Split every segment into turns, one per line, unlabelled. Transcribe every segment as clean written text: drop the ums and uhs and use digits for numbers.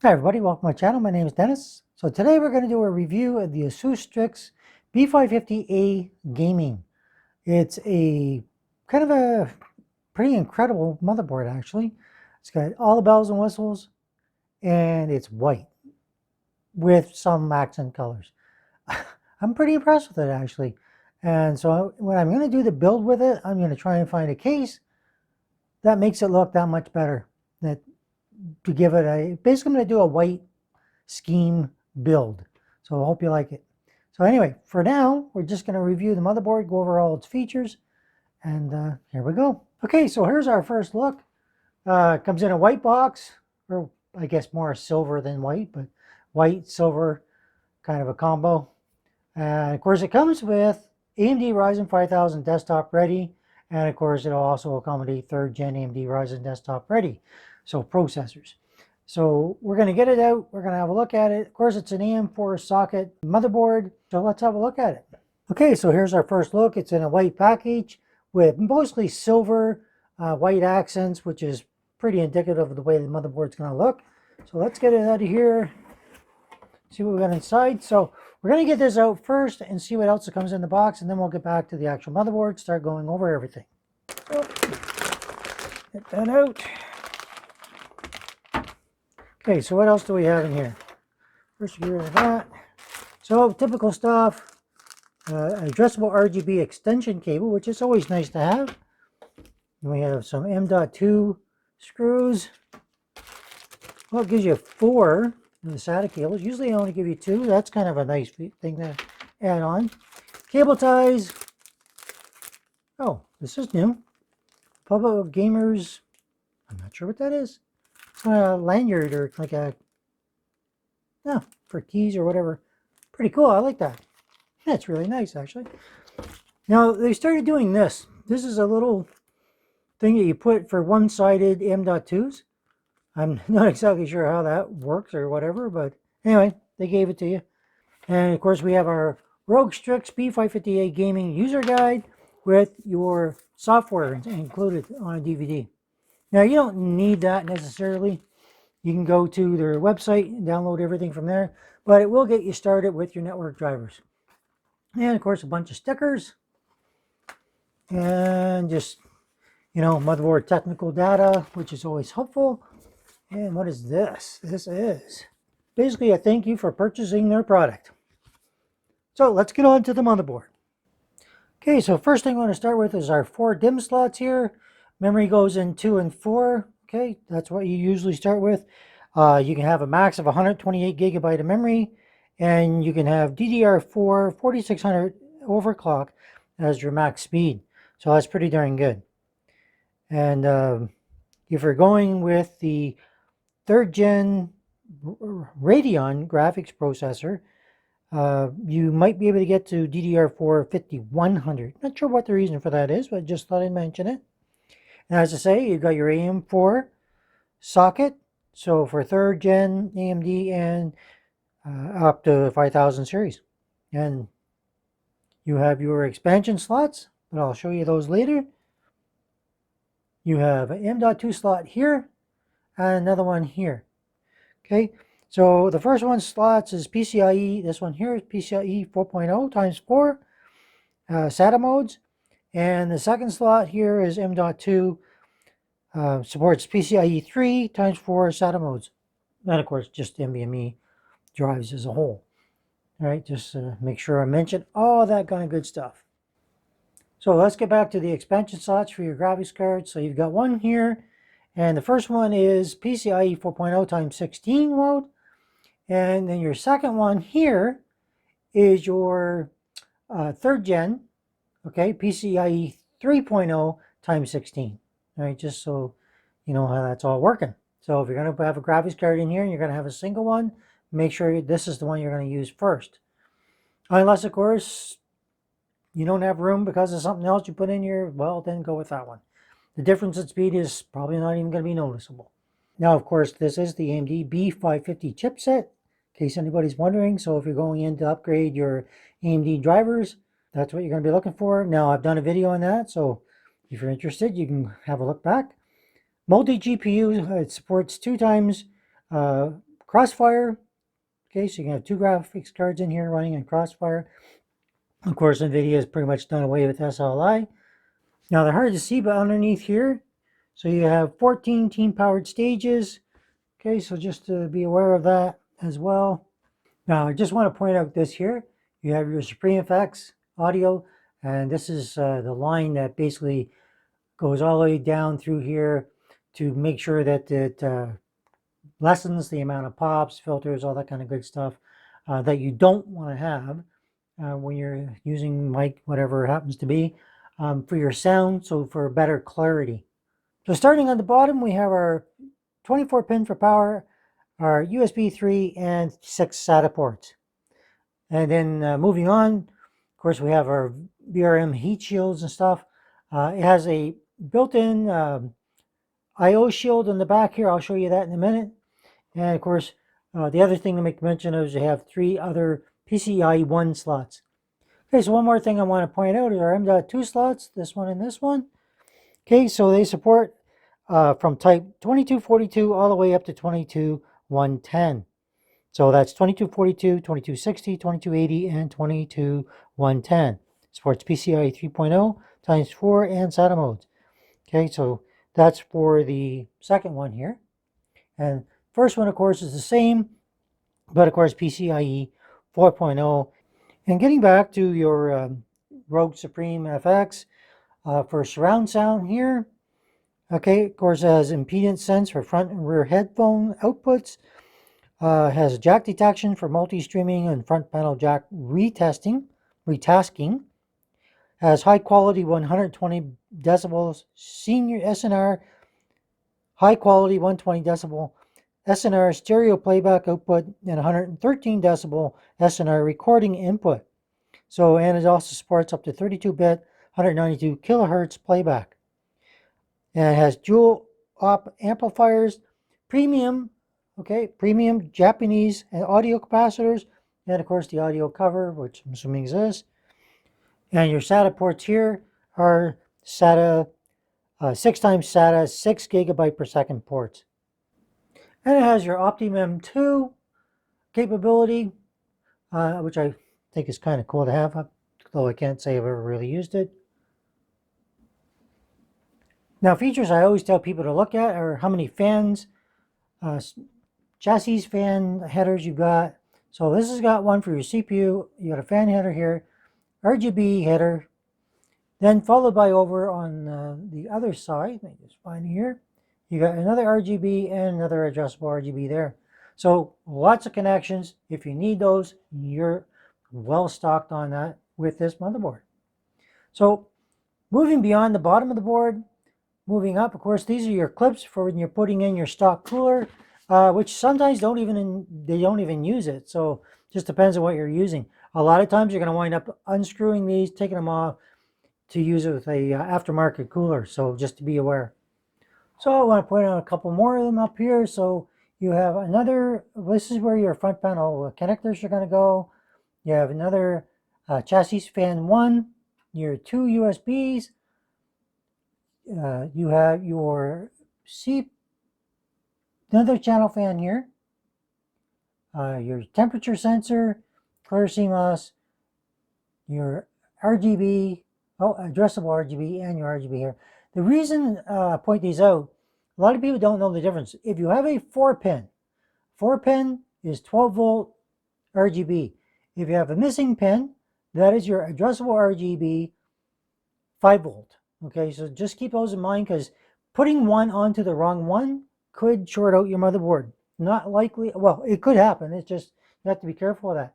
Hi everybody, welcome to my channel. My name is Dennis. So today we're going to do a review of the ASUS B550-A gaming. It's a kind of a pretty incredible motherboard actually. It's got all the bells and whistles and it's white with some accent colors. I'm pretty impressed with it actually. And so when I'm going to do the build with it, I'm going to try and find a case that makes it look that much better. To give it a, basically I'm going to do a white scheme build. So I hope you like it. So anyway, for now, we're just going to review the motherboard, go over all its features, and here we go. Okay, so here's our first look. It comes in a white box, or I guess more silver than white, but white, silver, kind of a combo. And of course it comes with AMD Ryzen 5000 desktop ready, and of course it'll also accommodate 3rd gen AMD Ryzen desktop ready. So processors. So we're going to get it out. We're going to have a look at it. Of course, it's an AM4 socket motherboard. So let's have a look at it. Okay, so here's our first look. It's in a white package with mostly silver, white accents, which is pretty indicative of the way the motherboard's going to look. So let's get it out of here. See what we got inside. So we're going to get this out first and see what else comes in the box, and then we'll get back to the actual motherboard, start going over everything. So, get that out. Okay, so what else do we have in here? First, we get rid of that. So, typical stuff. Addressable RGB extension cable, which is always nice to have. And we have some M.2 screws. Well, it gives you 4 of the SATA cables. Usually, I only give you 2. That's kind of a nice thing to add on. Cable ties. Oh, this is new. Public of Gamers. I'm not sure what that is. A lanyard or like a, no, for keys or whatever. Pretty cool. I like that. That's really nice actually. Now they started doing this. This is a little thing that you put for one-sided M.2s. I'm not exactly sure how that works or whatever, but anyway, they gave it to you. And of course we have our Rogue Strix B550-A gaming user guide with your software included on a DVD. Now, you don't need that necessarily. You can go to their website and download everything from there, but it will get you started with your network drivers. And, of course, a bunch of stickers. And just, motherboard technical data, which is always helpful. And what is this? This is basically a thank you for purchasing their product. So, let's get on to the motherboard. Okay, so first thing I want to start with is our 4 DIMM slots here. Memory goes in 2 and 4. Okay, that's what you usually start with. You can have a max of 128 gigabyte of memory, and you can have DDR4 4600 overclock as your max speed. So that's pretty darn good. And if you're going with the 3rd gen Radeon graphics processor, you might be able to get to DDR4 5100. Not sure what the reason for that is, but I just thought I'd mention it. And as I say, you've got your AM4 socket, so for 3rd gen AMD and up to 5000 series. And you have your expansion slots, but I'll show you those later. You have an M.2 slot here and another one here. Okay, so the first one slots is PCIe. This one here is PCIe 4.0 times 4 SATA modes. And the second slot here is M.2, supports PCIe 3 times 4 SATA modes. And of course, just NVMe drives as a whole. All right, just make sure I mention all that kind of good stuff. So let's get back to the expansion slots for your graphics card. So you've got one here, and the first one is PCIe 4.0 times 16 mode. And then your second one here is your 3rd gen. Okay, PCIe 3.0 times 16. All right, just so you know how that's all working. So if you're going to have a graphics card in here and you're going to have a single one, make sure this is the one you're going to use first. Unless, of course, you don't have room because of something else you put in here, well, then go with that one. The difference in speed is probably not even going to be noticeable. Now, of course, this is the AMD B550 chipset, in case anybody's wondering. So if you're going in to upgrade your AMD drivers, that's what you're going to be looking for. Now, I've done a video on that, so if you're interested, you can have a look back. Multi-GPU, it supports 2 times Crossfire. Okay, so you can have 2 graphics cards in here running in Crossfire. Of course, NVIDIA has pretty much done away with SLI. Now they're hard to see, but underneath here, so you have 14 team-powered stages. Okay, so just to be aware of that as well. Now I just want to point out this here. You have your Supreme FX audio, and this is the line that basically goes all the way down through here to make sure that it lessens the amount of pops, filters, all that kind of good stuff that you don't want to have when you're using mic, whatever it happens to be, for your sound, so for better clarity. So starting on the bottom, we have our 24 pin for power, our USB 3 and 6 SATA ports. And then moving on, of course, we have our DRAM heat shields and stuff. It has a built-in I/O shield in the back here. I'll show you that in a minute. And of course, the other thing to make mention of is you have 3 other PCIe 1 slots. Okay, so one more thing I want to point out is our M.2 slots, this one and this one. Okay, so they support from type 2242 all the way up to 22110. So that's 2242, 2260, 2280, and 22110. Supports PCIe 3.0 times 4 and SATA modes. Okay, so that's for the second one here. And first one, of course, is the same, but of course PCIe 4.0. And getting back to your Rogue Supreme FX for surround sound here. Okay, of course, it has impedance sense for front and rear headphone outputs. Has jack detection for multi-streaming and front panel jack retasking. Has high quality 120 decibels senior SNR, high quality 120 decibel SNR stereo playback output, and 113 decibel SNR recording input. So, and it also supports up to 32-bit, 192 kilohertz playback. And it has dual op amplifiers, premium Japanese and audio capacitors, and of course the audio cover, which I'm assuming is this. And your SATA ports here are SATA 6 times SATA 6 gigabyte per second ports. And it has your OptiMem 2 capability, which I think is kind of cool to have, though I can't say I've ever really used it. Now, features I always tell people to look at are how many fans, chassis fan headers you've got. So this has got one for your CPU. You got a fan header here, RGB header, then followed by over on the other side, let me just find here, you got another RGB and another adjustable RGB there. So lots of connections. If you need those, you're well stocked on that with this motherboard. So moving beyond the bottom of the board, moving up, of course, these are your clips for when you're putting in your stock cooler, which sometimes they don't even use it. So just depends on what you're using. A lot of times you're going to wind up unscrewing these, taking them off to use it with a aftermarket cooler. So just to be aware. So I want to point out a couple more of them up here. So you have another, this is where your front panel connectors are going to go. You have another chassis fan 1, your 2 USBs. You have your another channel fan here. Your temperature sensor, clear CMOS, your RGB, addressable RGB, and your RGB here. The reason I point these out, a lot of people don't know the difference. If you have a 4-pin is 12 volt RGB. If you have a missing pin, that is your addressable RGB 5 volt. Okay, so just keep those in mind, because putting one onto the wrong one could short out your motherboard. Not likely, well, it could happen. It's just, you have to be careful of that.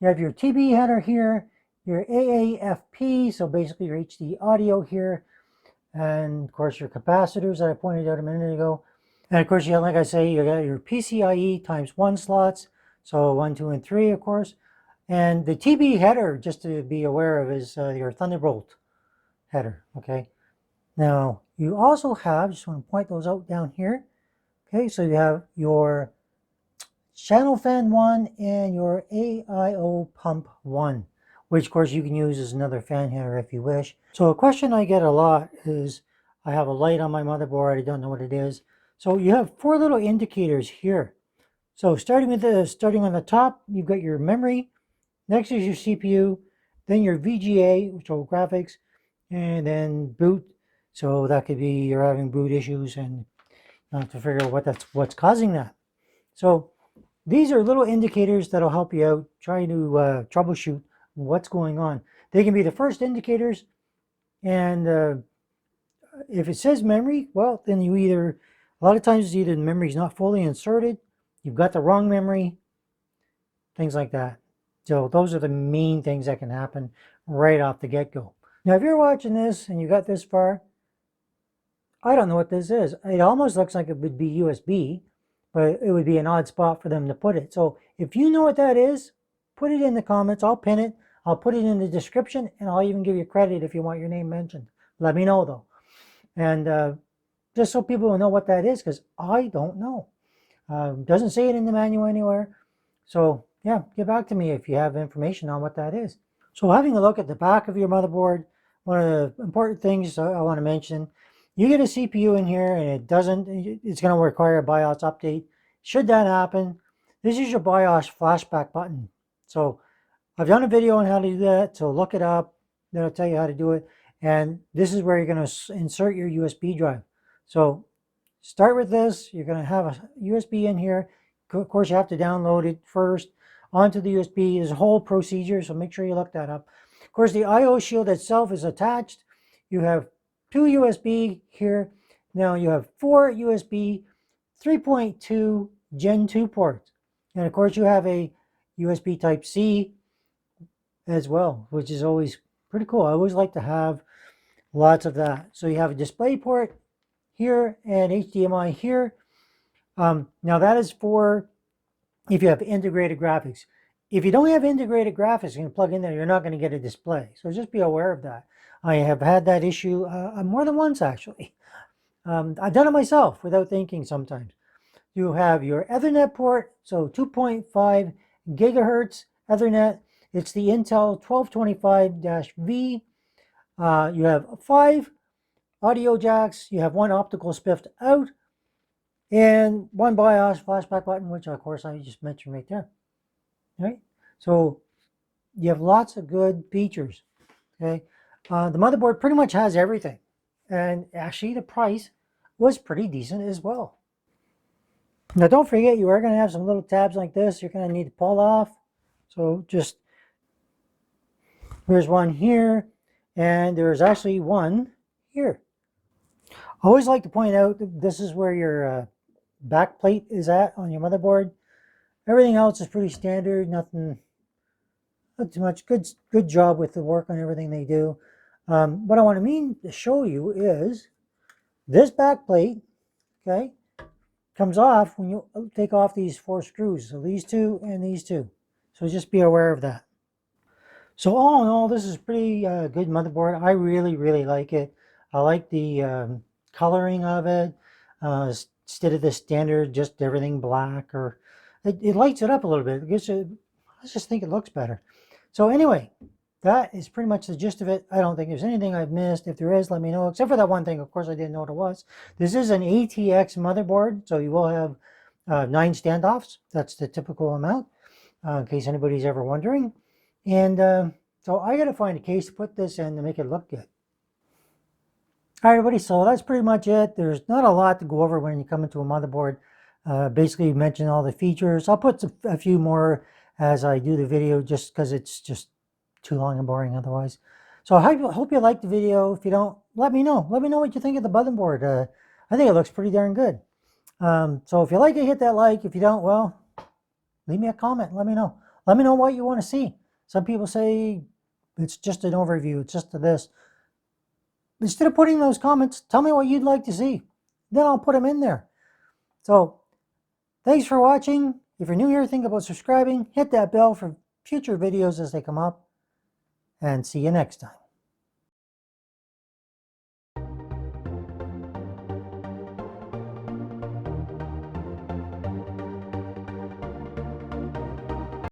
You have your TB header here, your AAFP, so basically your HD audio here, and of course your capacitors that I pointed out a minute ago. And of course, you have, like I say, you got your PCIe times 1 slots, so 1, 2, and 3, of course. And the TB header, just to be aware of, is your Thunderbolt header, okay? Now, you also have, just want to point those out down here, okay? So you have your channel fan 1 and your AIO pump 1, which of course you can use as another fan header if you wish. So a question I get a lot is, I have a light on my motherboard, I don't know what it is. So you have 4 little indicators here. So starting on the top, you've got your memory. Next is your CPU, then your VGA, which are graphics, and then boot. So that could be you're having boot issues and you have to figure out what's causing that. So these are little indicators that'll help you out trying to troubleshoot what's going on. They can be the first indicators, and if it says memory, well, then a lot of times it's either the memory's not fully inserted, you've got the wrong memory, things like that. So those are the main things that can happen right off the get-go. Now, if you're watching this and you got this far, I don't know what this is. It almost looks like it would be USB, but it would be an odd spot for them to put it. So if you know what that is, put it in the comments. I'll pin it. I'll put it in the description, and I'll even give you credit if you want your name mentioned. Let me know, though. And just so people will know what that is, because I don't know. Doesn't say it in the manual anywhere. So yeah, get back to me if you have information on what that is. So having a look at the back of your motherboard, one of the important things I want to mention, you get a CPU in here and it's going to require a BIOS update. Should that happen, this is your BIOS flashback button. So I've done a video on how to do that, so look it up. That'll tell you how to do it. And this is where you're going to insert your USB drive. So start with this. You're going to have a USB in here. Of course, you have to download it first onto the USB. There's a whole procedure, so make sure you look that up. Of course, the I/O shield itself is attached. You have 2 USB here. Now you have 4 USB 3.2 Gen 2 ports. And of course, you have a USB Type-C as well, which is always pretty cool. I always like to have lots of that. So you have a display port here and HDMI here. Now that is for if you have integrated graphics. If you don't have integrated graphics, you can plug in there, you're not going to get a display. So just be aware of that. I have had that issue more than once, actually. I've done it myself without thinking sometimes. You have your Ethernet port, so 2.5 gigahertz Ethernet. It's the Intel 1225-V. You have 5 audio jacks. You have 1 optical spiffed out. And 1 BIOS flashback button, which of course I just mentioned right there. Right? So you have lots of good features. Okay. The motherboard pretty much has everything. And actually the price was pretty decent as well. Now don't forget, you are going to have some little tabs like this you're going to need to pull off. So just, there's one here, and there's actually one here. I always like to point out that this is where your backplate is at on your motherboard. Everything else is pretty standard, not too much. Good job with the work on everything they do. What I want to show you is this backplate, okay, comes off when you take off these 4 screws. So these 2 and these 2. So just be aware of that. So all in all, this is pretty good motherboard. I really, really like it. I like the coloring of it. Instead of the standard, just everything black, or it lights it up a little bit. I just think it looks better. So anyway, that is pretty much the gist of it. I don't think there's anything I've missed. If there is, let me know. Except for that one thing, of course, I didn't know what it was. This is an ATX motherboard, so you will have 9 standoffs. That's the typical amount, in case anybody's ever wondering. And so I got to find a case to put this in to make it look good. All right, everybody, so that's pretty much it. There's not a lot to go over when you come into a motherboard. Basically, mention all the features. I'll put a few more as I do the video, just because it's just too long and boring otherwise. So I hope you liked the video. If you don't, let me know. Let me know what you think of the motherboard. I think it looks pretty darn good. So if you like it, hit that like. If you don't, well, leave me a comment. Let me know. Let me know what you want to see. Some people say it's just an overview. It's just this. Instead of putting those comments, tell me what you'd like to see. Then I'll put them in there. So thanks for watching. If you're new here, think about subscribing. Hit that bell for future videos as they come up. And see you next time.